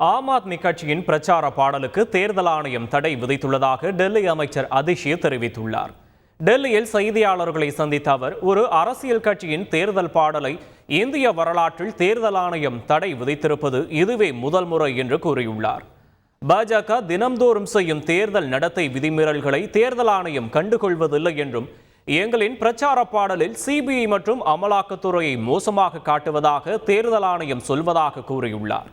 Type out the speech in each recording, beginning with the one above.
ஆம் ஆத்மி கட்சியின் பிரச்சார பாடலுக்கு தேர்தல் ஆணையம் தடை விதித்துள்ளதாக டெல்லி அமைச்சர் அதிஷி தெரிவித்துள்ளார். டெல்லியில் செய்தியாளர்களை சந்தித்த அவர், ஒரு அரசியல் கட்சியின் தேர்தல் பாடலை இந்திய வரலாற்றில் தேர்தல் ஆணையம் தடை விதித்திருப்பது இதுவே முதல் முறை என்று கூறியுள்ளார். பாஜக தினம்தோறும் செய்யும் தேர்தல் நடத்தை விதிமீறல்களை தேர்தல் ஆணையம் கண்டுகொள்வதில்லை என்றும், எங்களின் பிரச்சார பாடலில் சிபிஐ மற்றும் அமலாக்கத்துறையை மோசமாக காட்டுவதாக தேர்தல் ஆணையம் சொல்வதாக கூறியுள்ளார்.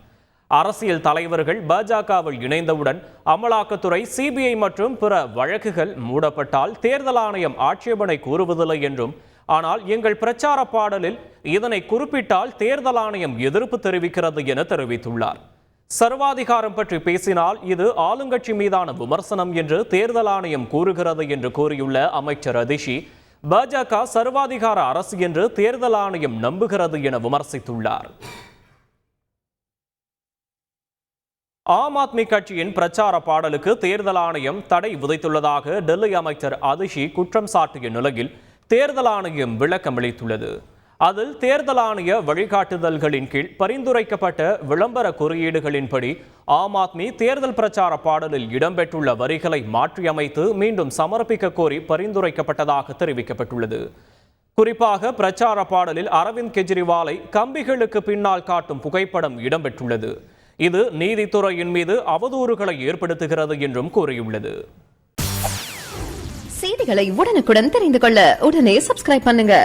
அரசியல் தலைவர்கள் பாஜகவில் இணைந்தவுடன் அமலாக்கத்துறை, சிபிஐ மற்றும் பிற வழக்குகள் மூடப்பட்டால் தேர்தல் ஆணையம் ஆட்சேபனை கூறுவதில்லை என்றும், ஆனால் எங்கள் பிரச்சார பாடலில் இதனை குறிப்பிட்டால் தேர்தல் ஆணையம் எதிர்ப்பு தெரிவிக்கிறது என தெரிவித்துள்ளார். சர்வாதிகாரம் பற்றி பேசினால் இது ஆளுங்கட்சி மீதான விமர்சனம் என்று தேர்தல் ஆணையம் கூறுகிறது என்று கூறியுள்ள அமைச்சர் அதிஷி, பாஜக சர்வாதிகார அரசு என்று தேர்தல் ஆணையம் நம்புகிறது என விமர்சித்துள்ளார். ஆம் ஆத்மி கட்சியின் பிரச்சார பாடலுக்கு தேர்தல் ஆணையம் தடை விதித்துள்ளதாக டெல்லி அமைச்சர் அதிஷி குற்றம் சாட்டிய நிலையில் தேர்தல் ஆணையம் விளக்கம் அளித்துள்ளது. அதில் தேர்தல் ஆணைய வழிகாட்டுதல்களின் கீழ் பரிந்துரைக்கப்பட்ட விளம்பர குறியீடுகளின்படி ஆம் ஆத்மி தேர்தல் பிரச்சார பாடலில் இடம்பெற்றுள்ள வரிகளை மாற்றியமைத்து மீண்டும் சமர்ப்பிக்க கோரி பரிந்துரைக்கப்பட்டதாக தெரிவிக்கப்பட்டுள்ளது. குறிப்பாக பிரச்சார பாடலில் அரவிந்த் கெஜ்ரிவாலை கம்பிகளுக்கு பின்னால் காட்டும் புகைப்படம் இடம்பெற்றுள்ளது. இது நீதித்துறையின் மீது அவதூறுகளை ஏற்படுத்துகிறது என்றும் கூறியுள்ளது. செய்திகளை உடனுக்குடன் தெரிந்து கொள்ள உடனே சப்ஸ்கிரைப் பண்ணுங்க.